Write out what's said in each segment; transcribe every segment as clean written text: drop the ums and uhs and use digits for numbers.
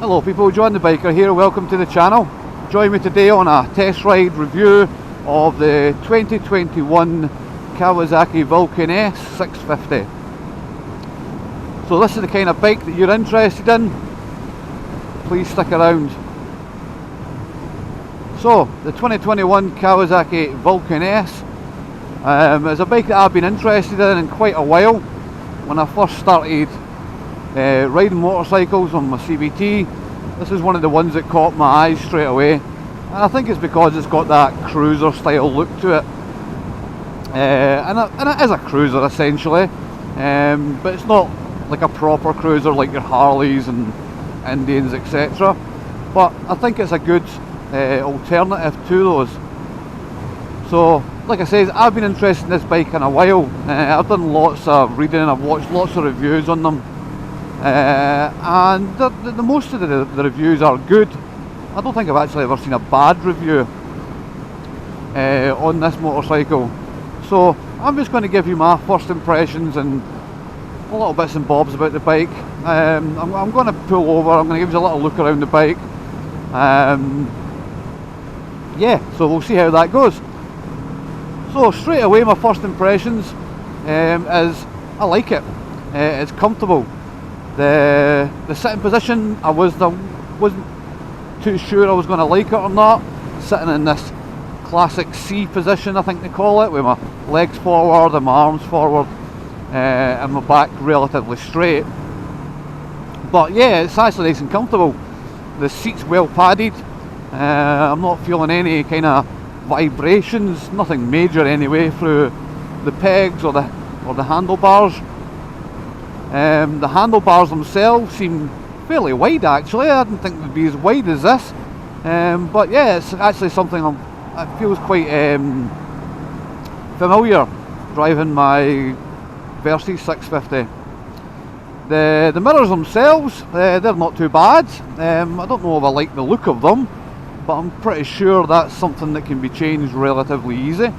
Hello people, John the Biker here, welcome to the channel. Join me today on a test ride review of the 2021 Kawasaki Vulcan S 650. So this is the kind of bike that you're interested in, please stick around. So the 2021 Kawasaki Vulcan S is a bike that I've been interested in quite a while. When I first started riding motorcycles on my CVT, this is one of the ones that caught my eyes straight away, and I think it's because it's got that cruiser style look to it, and it is a cruiser essentially, but it's not like a proper cruiser like your Harleys and Indians etc, but I think it's a good alternative to those. So like I said, I've been interested in this bike in a while. I've done lots of reading, I've watched lots of reviews on them, and the most of the reviews are good. I don't think I've actually ever seen a bad review on this motorcycle. So I'm just going to give you my first impressions and a little bits and bobs about the bike. I'm going to pull over, I'm going to give you a little look around the bike. Yeah, so we'll see how that goes. So straight away my first impressions is I like it. It's comfortable. The sitting position, I wasn't too sure I was going to like it or not. Sitting in this classic C position, I think they call it, with my legs forward and my arms forward and my back relatively straight. But yeah, it's actually nice and comfortable. The seat's well padded. I'm not feeling any kind of vibrations, nothing major anyway, through the pegs or the handlebars. The handlebars themselves seem fairly wide actually. I didn't think they'd be as wide as this, but yeah, it's actually something it feels quite familiar driving my Versys 650. The mirrors themselves, they're not too bad. I don't know if I like the look of them, but I'm pretty sure that's something that can be changed relatively easy.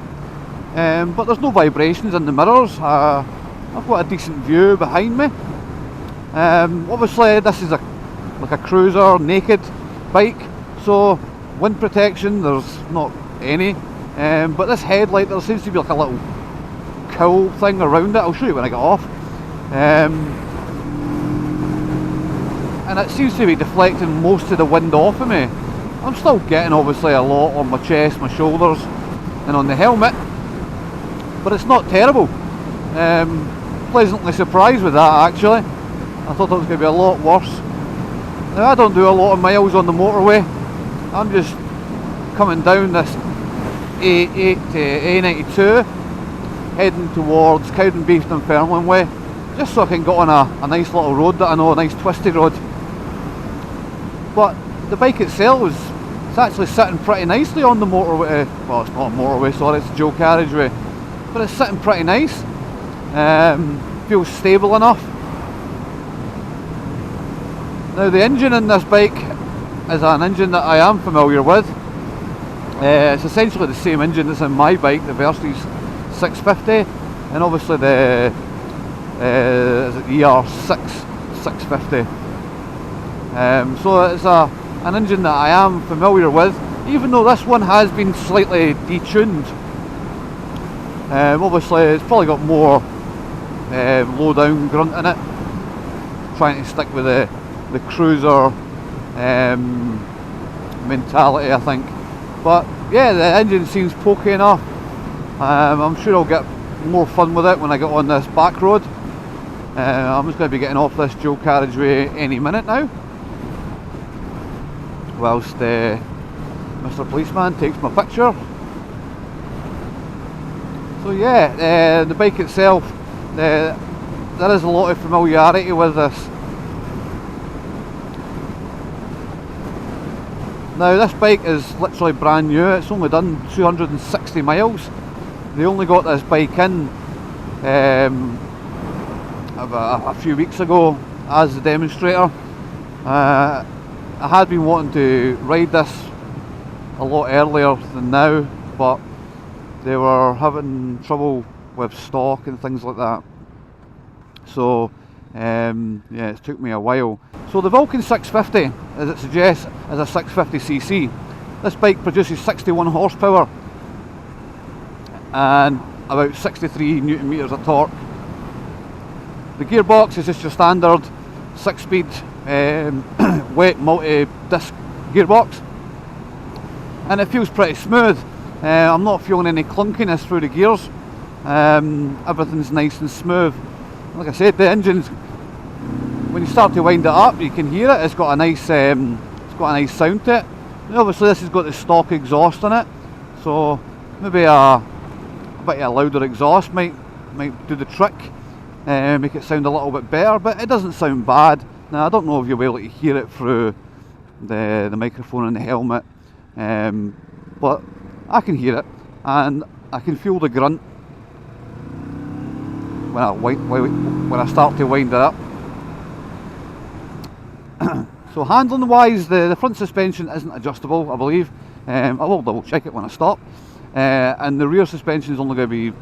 But there's no vibrations in the mirrors. I've got a decent view behind me. Obviously this is like a cruiser naked bike, so wind protection there's not any, but this headlight, there seems to be like a little cowl thing around it. I'll show you when I get off. And it seems to be deflecting most of the wind off of me. I'm still getting obviously a lot on my chest, my shoulders and on the helmet, but it's not terrible. Pleasantly surprised with that actually. I thought it was going to be a lot worse. Now I don't do a lot of miles on the motorway. I'm just coming down this A8 to A92 heading towards Cowdenbeath and Dunfermline way, just so I can get on a nice little road that I know, a nice twisty road. But the bike itself it's actually sitting pretty nicely on the motorway. Well, it's not a motorway, sorry, it's a dual carriageway, but it's sitting pretty nice. Feels stable enough. Now the engine in this bike is an engine that I am familiar with. It's essentially the same engine that's in my bike, the Versys 650, and obviously the ER6 650. So it's an engine that I am familiar with, even though this one has been slightly detuned. Obviously it's probably got more low down grunt in it, trying to stick with the cruiser mentality I think. But yeah, the engine seems pokey enough. I'm sure I'll get more fun with it when I get on this back road. I'm just going to be getting off this dual carriageway any minute now, whilst Mr. Policeman takes my picture. So yeah, the bike itself, there is a lot of familiarity with this. Now this bike is literally brand new, it's only done 260 miles. They only got this bike in a few weeks ago as a demonstrator. I had been wanting to ride this a lot earlier than now, but they were having trouble with stock and things like that. So Yeah, it took me a while. So the Vulcan 650, as it suggests, is a 650cc. This bike produces 61 horsepower and about 63 newton meters of torque. The gearbox is just your standard 6-speed wet multi-disc gearbox, and it feels pretty smooth. I'm not feeling any clunkiness through the gears. Everything's nice and smooth. Like I said, the engine's, when you start to wind it up, you can hear it. It's got a nice sound to it. And obviously, this has got the stock exhaust in it, so maybe a bit of a louder exhaust might do the trick, make it sound a little bit better. But it doesn't sound bad. Now I don't know if you'll be able to hear it through the microphone in the helmet, but I can hear it, and I can feel the grunt when I start to wind it up. So handling wise, the front suspension isn't adjustable, I believe. I will double check it when I stop. And the rear suspension is only going to be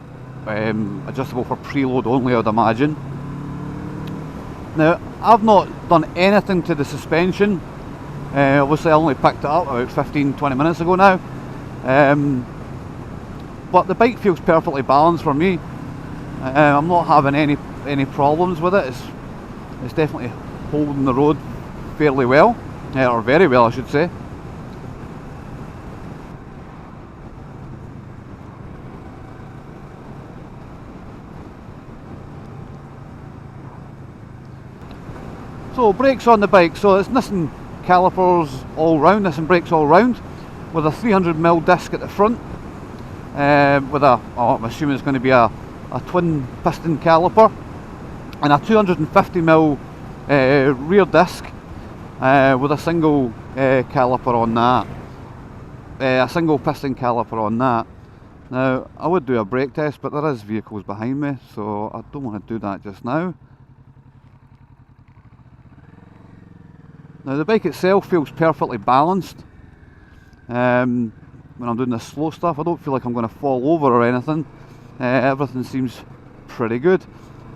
adjustable for preload only, I'd imagine. Now, I've not done anything to the suspension. Obviously I only picked it up about 15-20 minutes ago now. But the bike feels perfectly balanced for me. I'm not having any problems with it. It's definitely holding the road fairly well, or very well I should say. So brakes on the bike, so it's Nissan calipers all round, Nissan brakes all round, with a 300mm disc at the front, with I'm assuming it's going to be a twin piston caliper, and a 250mm rear disc with a single caliper on that, a single piston caliper on that. Now I would do a brake test, but there is vehicles behind me, so I don't want to do that just now. Now the bike itself feels perfectly balanced. When I'm doing this slow stuff, I don't feel like I'm going to fall over or anything. Everything seems pretty good.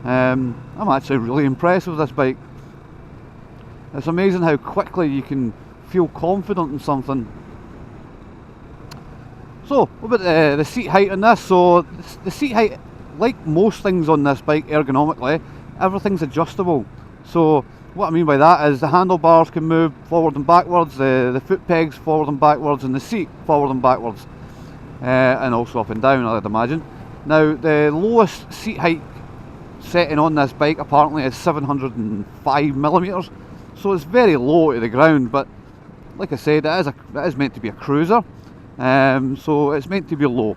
I'm actually really impressed with this bike. It's amazing how quickly you can feel confident in something. So, what about the seat height on this? So, the seat height, like most things on this bike ergonomically, everything's adjustable. So, what I mean by that is the handlebars can move forward and backwards, the foot pegs forward and backwards, and the seat forward and backwards, and also up and down, I'd imagine. Now, the lowest seat height setting on this bike apparently is 705mm, so it's very low to the ground, but like I said, it is meant to be a cruiser, so it's meant to be low,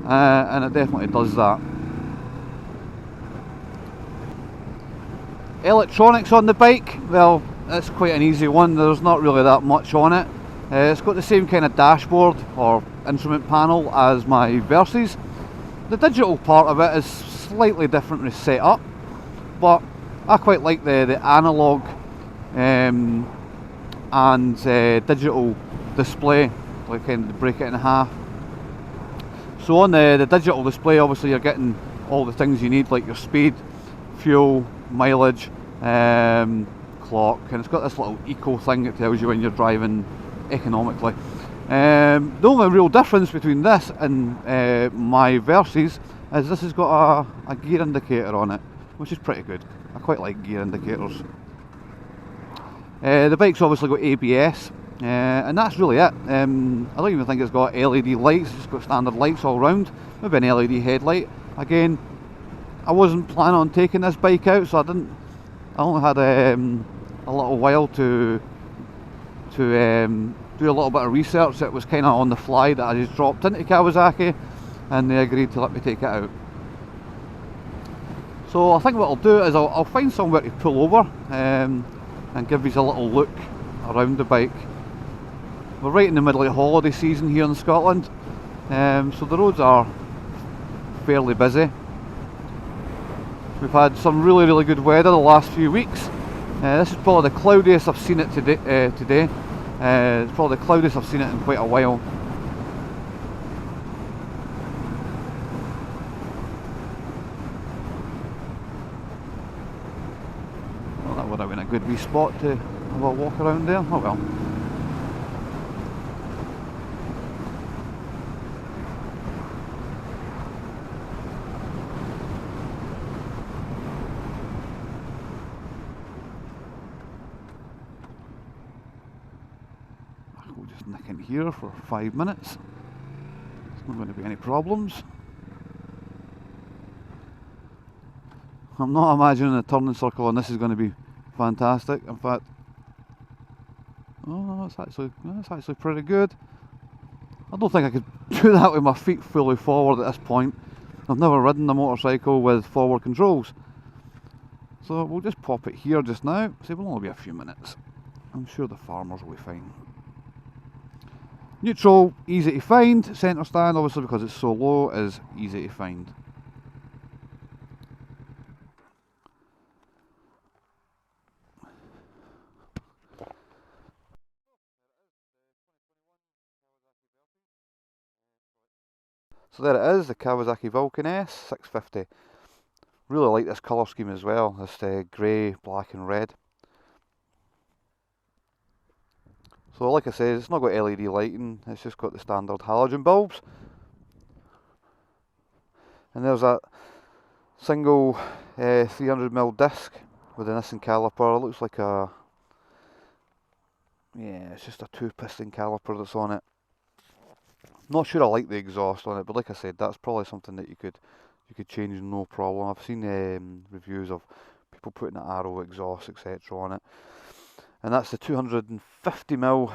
and it definitely does that. Electronics on the bike, well, it's quite an easy one. There's not really that much on it. It's got the same kind of dashboard or instrument panel as my Versys. The digital part of it is slightly differently set up, but I quite like the analog and digital display, like kind of break it in half. So on the digital display, obviously you're getting all the things you need, like your speed, fuel, mileage, clock, and it's got this little eco thing that tells you when you're driving economically. The only real difference between this and my Versys is this has got a gear indicator on it, which is pretty good. I quite like gear indicators. The bike's obviously got ABS, and that's really it. I don't even think it's got LED lights, it's just got standard lights all round, maybe an LED headlight. Again, I wasn't planning on taking this bike out, so I only had a little while to do a little bit of research. It was kind of on the fly that I just dropped into Kawasaki, and they agreed to let me take it out. So I think what I'll do is I'll find somewhere to pull over and give you a little look around the bike. We're right in the middle of holiday season here in Scotland, so the roads are fairly busy. We've had some really good weather the last few weeks. This is probably the cloudiest I've seen it today. It's probably the cloudiest I've seen it in quite a while. would have been a good wee spot to have a walk around there. Oh well. We'll just nick in here for 5 minutes. There's not going to be any problems. I'm not imagining a turning circle and this is going to be fantastic. In fact, oh, that's actually pretty good. I don't think I could do that with my feet fully forward at this point. I've never ridden a motorcycle with forward controls. So we'll just pop it here just now. So it will only be a few minutes. I'm sure the farmers will be fine. Neutral, easy to find. Centre stand, obviously because it's so low, is easy to find. So there it is, the Kawasaki Vulcan S 650. Really like this colour scheme as well, this grey, black and red. So like I said, it's not got LED lighting, it's just got the standard halogen bulbs. And there's that single 300mm disc with a Nissan caliper. It looks like a, yeah, it's just a 2-piston caliper that's on it. Not sure I like the exhaust on it, but like I said, that's probably something that you could change no problem. I've seen reviews of people putting an Arrow exhaust, etc. on it. And that's the 250mm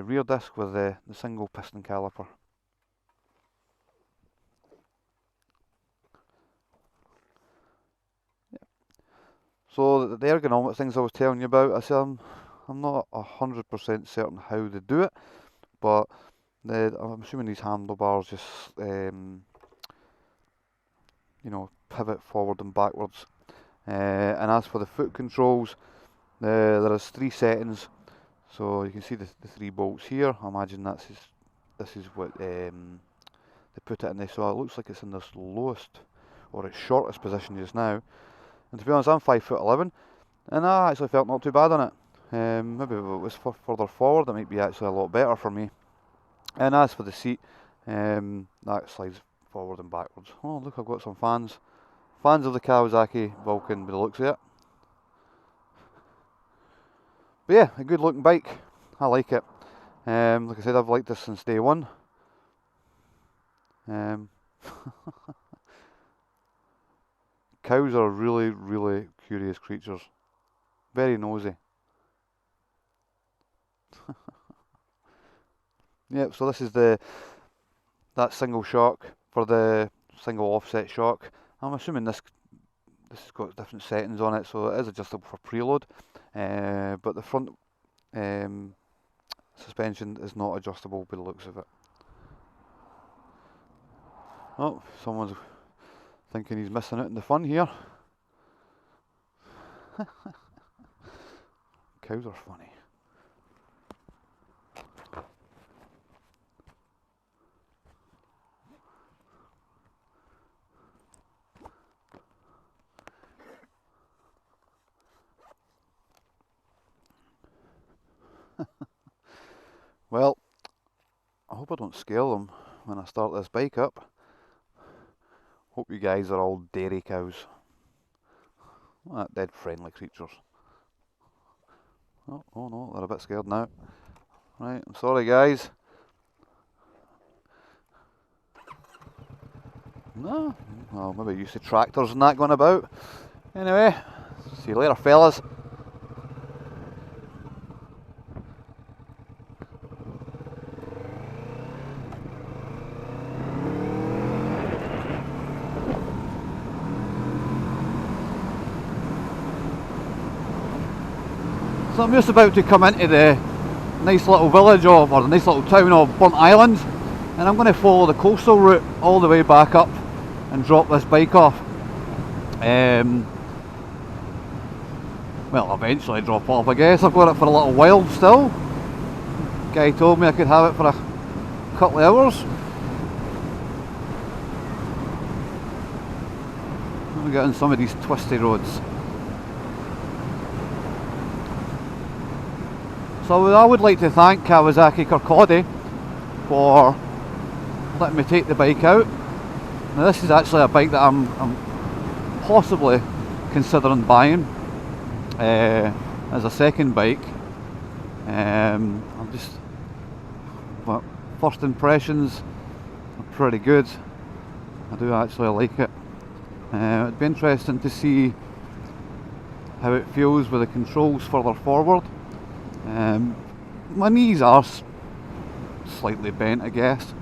rear disc with the single piston caliper. Yeah. So the ergonomic things I was telling you about, I said I'm not 100% certain how they do it, but I'm assuming these handlebars just you know, pivot forward and backwards. And as for the foot controls, there is 3 settings. So you can see the 3 bolts here. I imagine this is what they put it in there. So it looks like it's in this lowest or its shortest position just now. And to be honest, I'm 5'11", and I actually felt not too bad on it. Maybe if it was further forward, it might be actually a lot better for me. And as for the seat, that slides forward and backwards. Oh look, I've got some fans of the Kawasaki Vulcan by the looks of it. But yeah, a good looking bike. I like it. Like I said, I've liked this since day one. Cows are really, really curious creatures. Very nosy. Yep, so this is that single shock for the single offset shock. I'm assuming this has got different settings on it, so it is adjustable for preload. But the front suspension is not adjustable by the looks of it. Oh, someone's thinking he's missing out in the fun here. Cows are funny. Well, I hope I don't scare them when I start this bike up. Hope you guys are all dairy cows. Not dead friendly creatures. Oh no, they're a bit scared now. Right, I'm sorry guys. No, well maybe used to tractors and that going about. Anyway, see you later fellas. So I'm just about to come into the nice little village or the nice little town of Burnt Island, and I'm going to follow the coastal route all the way back up and drop this bike off. Well, eventually drop off I guess. I've got it for a little while still. Guy told me I could have it for a couple of hours. Let me get on some of these twisty roads. So I would like to thank Kawasaki Kirkcaldy for letting me take the bike out. Now this is actually a bike that I'm possibly considering buying as a second bike. Well, first impressions are pretty good. I do actually like it. It'd be interesting to see how it feels with the controls further forward. My knees are slightly bent, I guess,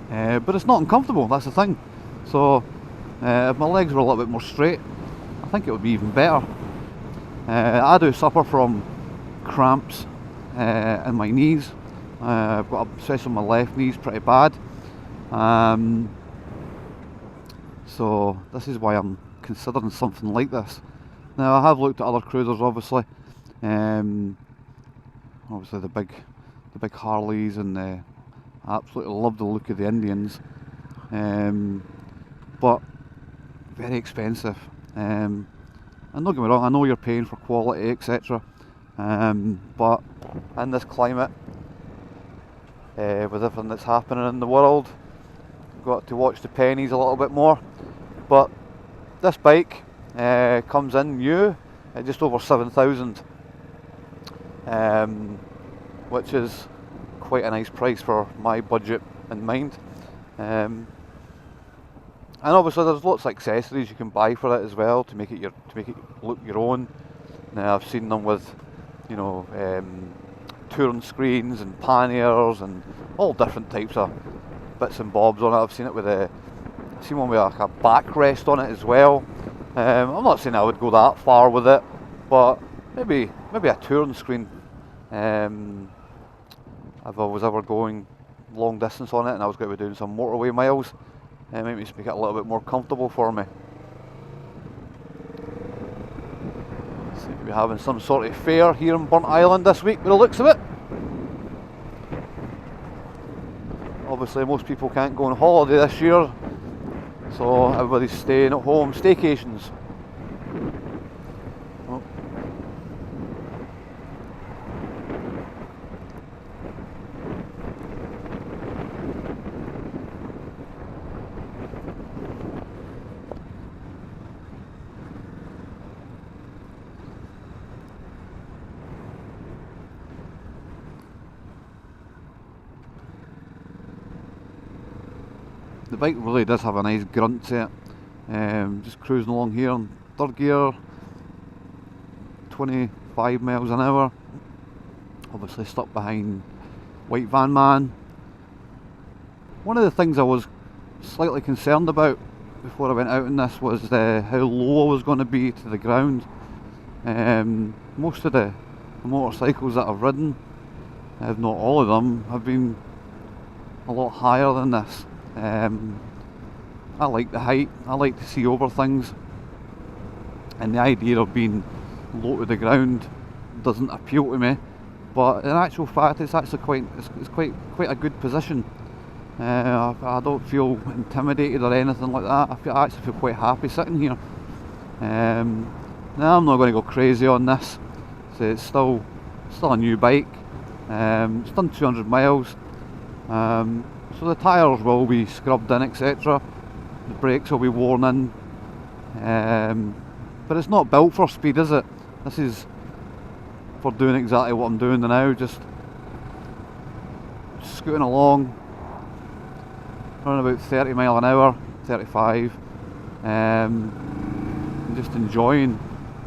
but it's not uncomfortable, that's the thing. So if my legs were a little bit more straight, I think it would be even better. I do suffer from cramps in my knees. I've got, especially my left knees, pretty bad. So this is why I'm considering something like this. Now I have looked at other cruisers, obviously. Obviously the big Harleys, and I absolutely love the look of the Indians. But very expensive. And don't get me wrong, I know you're paying for quality, etc. But in this climate, with everything that's happening in the world, you've got to watch the pennies a little bit more. But this bike comes in new at just over 7,000, which is quite a nice price for my budget in mind. And obviously there's lots of accessories you can buy for it as well to make it look your own. Now I've seen them with, you know, touring screens and panniers and all different types of bits and bobs on it. I've seen it with I've seen one with like a backrest on it as well. I'm not saying I would go that far with it, but maybe a touring screen. If I was ever going long distance on it and I was going to be doing some motorway miles, maybe just make it a little bit more comfortable for me. Seem to be having some sort of fair here in Burnt Island this week, by the looks of it. Obviously most people can't go on holiday this year, so everybody's staying at home, staycations. Oh. The bike really does have a nice grunt to it. Just cruising along here in third gear, 25 miles an hour. Obviously stuck behind White Van Man. One of the things I was slightly concerned about before I went out in this was how low I was going to be to the ground. Most of the motorcycles that I've ridden, if not all of them, have been a lot higher than this. I like the height, I like to see over things, and the idea of being low to the ground doesn't appeal to me, but in actual fact it's actually quite a good position. I don't feel intimidated or anything like that. I actually feel quite happy sitting here. Now I'm not going to go crazy on this, so it's still a new bike. It's done 200 miles. So the tyres will be scrubbed in, etc. The brakes will be worn in. But it's not built for speed, is it? This is for doing exactly what I'm doing now, just scooting along, running about 30 mile an hour, 35, and just enjoying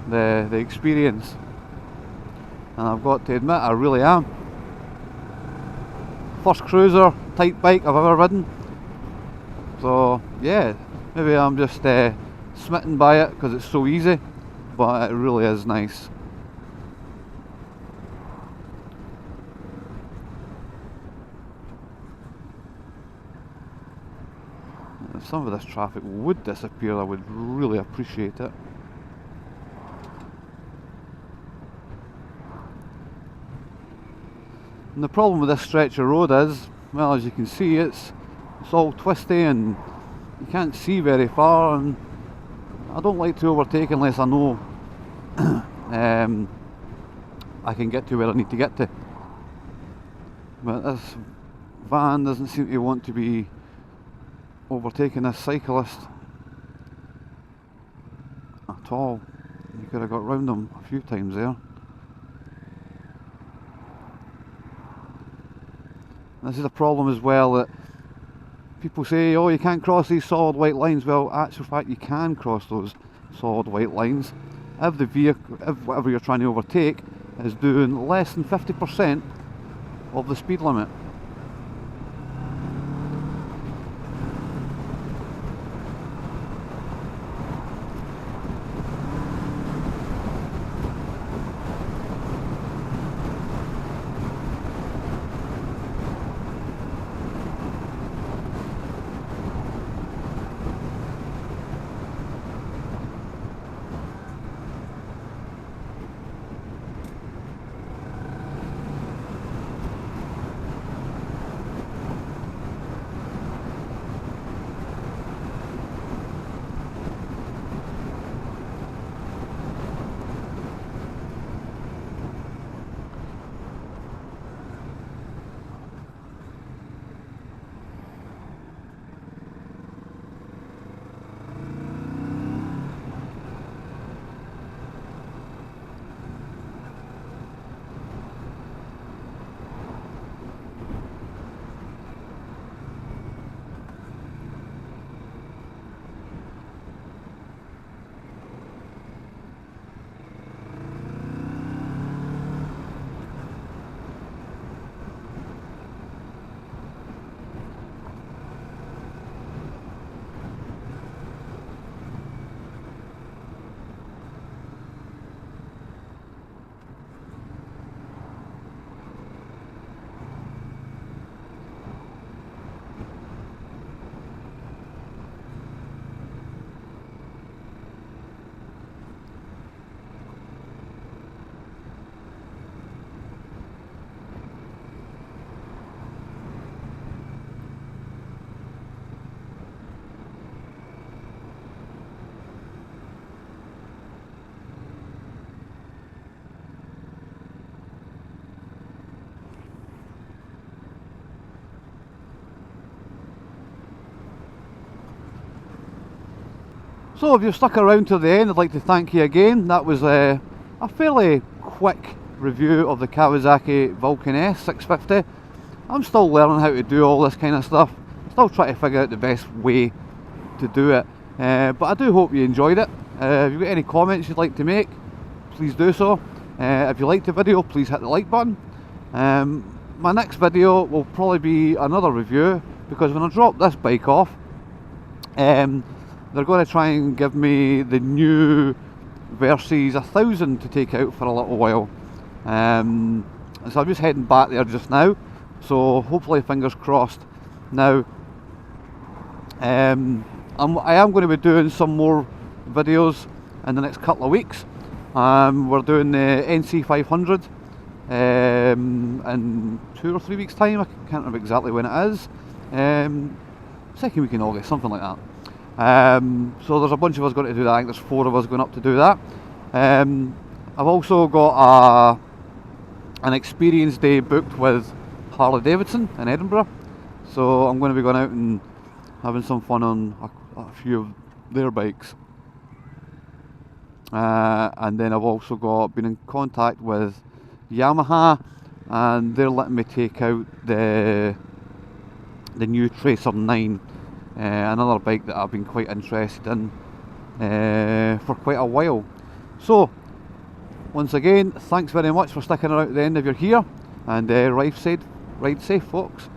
the experience. And I've got to admit, I really am. First cruiser type bike I've ever ridden, so yeah, maybe I'm just smitten by it because it's so easy, but it really is nice. If some of this traffic would disappear, I would really appreciate it. And the problem with this stretch of road is, well, as you can see, it's all twisty and you can't see very far, and I don't like to overtake unless I know I can get to where I need to get to. But this van doesn't seem to want to be overtaking this cyclist at all. You could have got round him a few times there. This is a problem as well, that people say, oh, you can't cross these solid white lines. Well, actual fact, you can cross those solid white lines if the vehicle, if whatever you're trying to overtake is doing less than 50% of the speed limit. So if you've stuck around to the end, I'd like to thank you again. That was a fairly quick review of the Kawasaki Vulcan S 650. I'm still learning how to do all this kind of stuff. Still trying to figure out the best way to do it. But I do hope you enjoyed it. If you've got any comments you'd like to make, please do so. If you liked the video, please hit the like button. My next video will probably be another review, because when I drop this bike off, they're going to try and give me the new Versys 1000 to take out for a little while. So I'm just heading back there just now, so hopefully, fingers crossed. Now I am going to be doing some more videos in the next couple of weeks. We're doing the NC 500 in 2 or 3 weeks time. I can't remember exactly when it is. Second week in August, something like that. So there's a bunch of us going to do that. I think there's 4 of us going up to do that. I've also got an experience day booked with Harley Davidson in Edinburgh, so I'm going to be going out and having some fun on a few of their bikes. And then I've also been in contact with Yamaha, and they're letting me take out the new Tracer 9. Another bike that I've been quite interested in for quite a while. So, once again, thanks very much for sticking around to the end if you're here, and ride safe, folks.